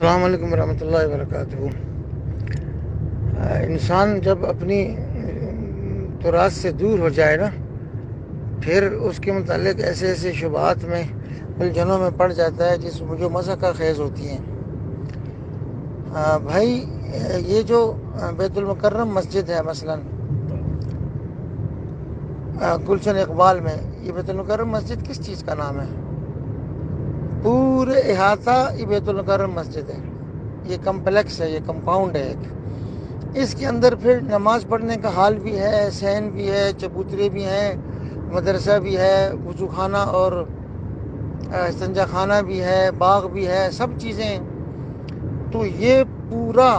السلام علیکم ورحمۃ اللہ وبرکاتہ۔ انسان جب اپنی تراث سے دور ہو جائے نا، پھر اس کے متعلق ایسے ایسے شبہات میں الجھنوں میں پڑ جاتا ہے جو مضحکہ خیز ہوتی ہیں۔ بھائی، یہ جو بیت المکرم مسجد ہے مثلاً گلشن اقبال میں، یہ بیت المکرم مسجد کس چیز کا نام ہے؟ پورے احاطہ یہ بیت المکرم مسجد ہے، یہ کمپلیکس ہے، یہ کمپاؤنڈ ہے ایک۔ اس کے اندر پھر نماز پڑھنے کا حال بھی ہے، صحن بھی ہے، چبوترے بھی ہیں، مدرسہ بھی ہے، وضو خانہ اور استنجا خانہ بھی ہے، باغ بھی ہے، سب چیزیں۔ تو یہ پورا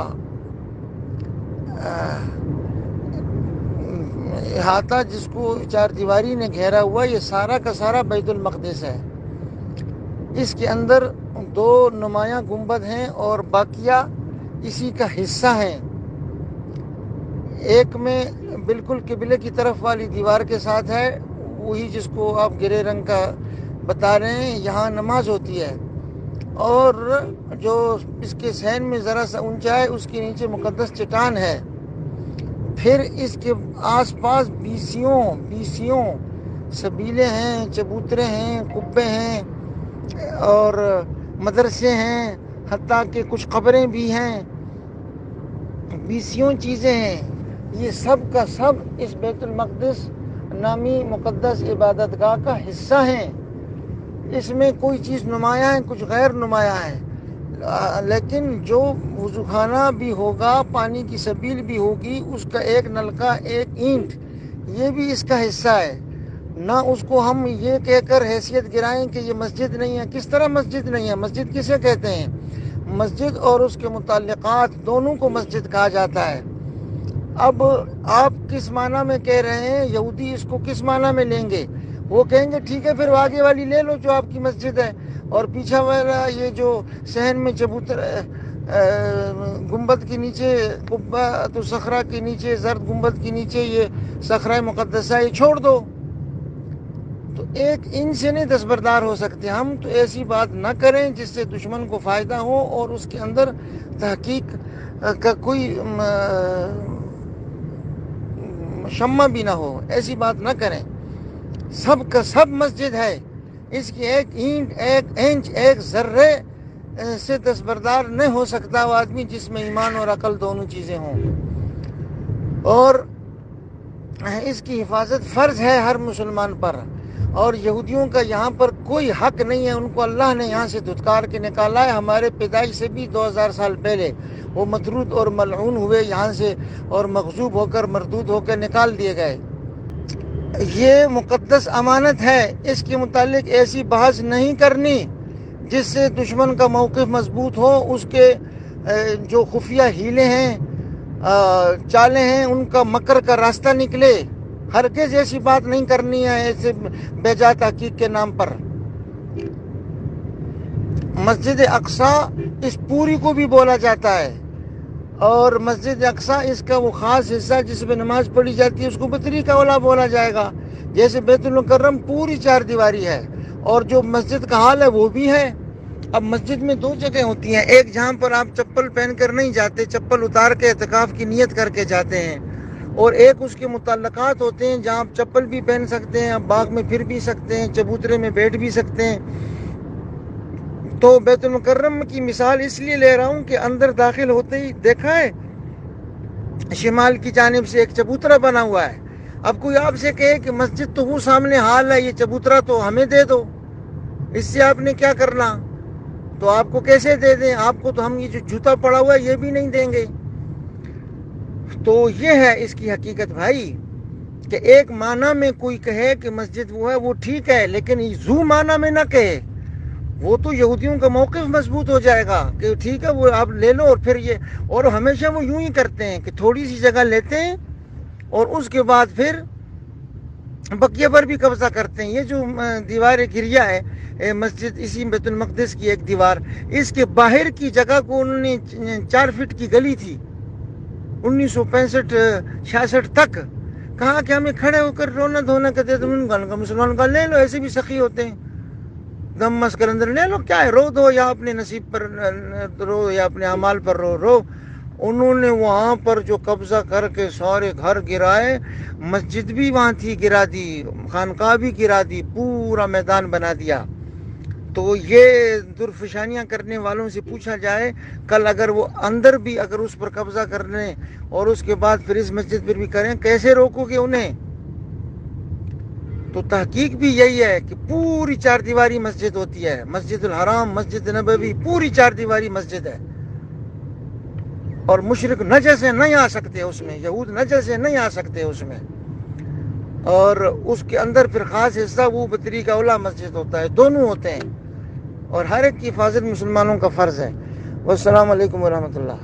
احاطہ جس کو چار دیواری نے گھیرا ہوا، یہ سارا کا سارا بیت المقدس ہے۔ اس کے اندر دو نمایاں گنبد ہیں اور باقیہ اسی کا حصہ ہیں۔ ایک میں بالکل قبلے کی طرف والی دیوار کے ساتھ ہے، وہی جس کو آپ گرے رنگ کا بتا رہے ہیں، یہاں نماز ہوتی ہے۔ اور جو اس کے صحن میں ذرا سا اونچا ہے، اس کے نیچے مقدس چٹان ہے۔ پھر اس کے آس پاس بیسیوں سبیلے ہیں، چبوترے ہیں، قبے ہیں اور مدرسے ہیں، حتیٰ کہ کچھ قبریں بھی ہیں، بیسیوں چیزیں ہیں۔ یہ سب کا سب اس بیت المقدس نامی مقدس عبادت گاہ کا حصہ ہیں۔ اس میں کوئی چیز نمایاں ہے، کچھ غیر نمایاں ہے، لیکن جو وضو خانہ بھی ہوگا، پانی کی سبیل بھی ہوگی، اس کا ایک نلکا، ایک اینٹ، یہ بھی اس کا حصہ ہے۔ نہ اس کو ہم یہ کہہ کر حیثیت گرائیں کہ یہ مسجد نہیں ہے۔ کس طرح مسجد نہیں ہے؟ مسجد کسے کہتے ہیں؟ مسجد اور اس کے متعلقات دونوں کو مسجد کہا جاتا ہے۔ اب آپ کس معنی میں کہہ رہے ہیں؟ یہودی اس کو کس معنی میں لیں گے؟ وہ کہیں گے ٹھیک ہے، پھر آگے والی لے لو جو آپ کی مسجد ہے، اور پیچھے والا یہ جو صحن میں چبوتر گنبد کے نیچے، قبہ تو صخرہ کے نیچے، زرد گنبد کے نیچے یہ صخرہ مقدسہ، یہ چھوڑ دو۔ تو ایک ان سے نہیں دستبردار ہو سکتے ہم، تو ایسی بات نہ کریں جس سے دشمن کو فائدہ ہو اور اس کے اندر تحقیق کا کوئی شمع بھی نہ ہو، ایسی بات نہ کریں۔ سب کا سب مسجد ہے، اس کی ایک اینٹ، ایک انچ، ایک ذرے سے دستبردار نہیں ہو سکتا وہ آدمی جس میں ایمان اور عقل دونوں چیزیں ہوں۔ اور اس کی حفاظت فرض ہے ہر مسلمان پر، اور یہودیوں کا یہاں پر کوئی حق نہیں ہے۔ ان کو اللہ نے یہاں سے دھتکار کے نکالا ہے، ہمارے پیدائش سے بھی 2000 سال پہلے وہ مطرود اور ملعون ہوئے یہاں سے، اور مغضوب ہو کر، مردود ہو کر نکال دیے گئے۔ یہ مقدس امانت ہے، اس کے متعلق ایسی بحث نہیں کرنی جس سے دشمن کا موقف مضبوط ہو، اس کے جو خفیہ ہیلے ہیں، چالیں ہیں، ان کا مکر کا راستہ نکلے۔ ہرگز ایسی بات نہیں کرنی ہے ایسے بے جا تحقیق کے نام پر۔ مسجد اقصیٰ اس پوری کو بھی بولا جاتا ہے، اور مسجد اقصیٰ اس کا وہ خاص حصہ جس میں نماز پڑھی جاتی ہے، اس کو بطریقہ اولا بولا جائے گا۔ جیسے بیت المکرم پوری چار دیواری ہے، اور جو مسجد کا حال ہے وہ بھی ہے۔ اب مسجد میں دو جگہ ہوتی ہیں، ایک جہاں پر آپ چپل پہن کر نہیں جاتے، چپل اتار کے اعتکاف کی نیت کر کے جاتے ہیں، اور ایک اس کے متعلقات ہوتے ہیں جہاں آپ چپل بھی پہن سکتے ہیں، آپ باغ میں پھر بھی سکتے ہیں، چبوترے میں بیٹھ بھی سکتے ہیں۔ تو بیت المکرم کی مثال اس لیے لے رہا ہوں کہ اندر داخل ہوتے ہی دیکھا ہے شمال کی جانب سے ایک چبوترا بنا ہوا ہے۔ اب کوئی آپ سے کہے کہ مسجد تو وہ سامنے حال ہے، یہ چبوترا تو ہمیں دے دو، اس سے آپ نے کیا کرنا؟ تو آپ کو کیسے دے دیں؟ آپ کو تو ہم یہ جو جوتا پڑا ہوا ہے یہ بھی نہیں دیں گے۔ تو یہ ہے اس کی حقیقت بھائی، کہ ایک معنی میں کوئی کہے کہ مسجد وہ ہے، وہ ٹھیک ہے، لیکن زو معنی میں نہ کہے، وہ تو یہودیوں کا موقف مضبوط ہو جائے گا کہ ٹھیک ہے وہ آپ لے لو، اور پھر یہ، اور ہمیشہ وہ یوں ہی کرتے ہیں کہ تھوڑی سی جگہ لیتے ہیں اور اس کے بعد پھر بقیہ پر بھی قبضہ کرتے ہیں۔ یہ جو دیوار گریا ہے مسجد، اسی بیت المقدس کی ایک دیوار، اس کے باہر کی جگہ کو انہوں نے 4 فٹ کی گلی تھی 1965-66 تک، کہا کہ ہمیں کھڑے ہو کر رونا دھونا کہتے تم ان کا مسلمان کا لے لو، ایسے بھی سخی ہوتے ہیں، دمس کے اندر لے لو، کیا ہے، رو دو، یا اپنے نصیب پر رو یا اپنے اعمال پر رو. انہوں نے وہاں پر جو قبضہ کر کے سارے گھر گرائے، مسجد بھی وہاں تھی گرا دی، خانقاہ بھی گرا دی، پورا میدان بنا دیا. تو یہ درفشانیاں کرنے والوں سے پوچھا جائے کل اگر وہ اندر بھی اگر اس پر قبضہ کرنے اور اس کے بعد پھر اس مسجد پر بھی کریں، کیسے روکو گے انہیں؟ تو تحقیق بھی یہی ہے کہ پوری 4 دیواری مسجد ہوتی ہے، مسجد الحرام، مسجد نبوی پوری 4 دیواری مسجد ہے، اور مشرک نجسے نہیں آ سکتے اس میں، یہود نجسے نہیں آ سکتے اس میں. اور اس کے اندر پھر خاص حصہ وہ بطریق اولا مسجد ہوتا ہے، دونوں ہوتے ہیں، اور ہر ایک کی حفاظت مسلمانوں کا فرض ہے. والسلام علیکم ورحمۃ اللہ.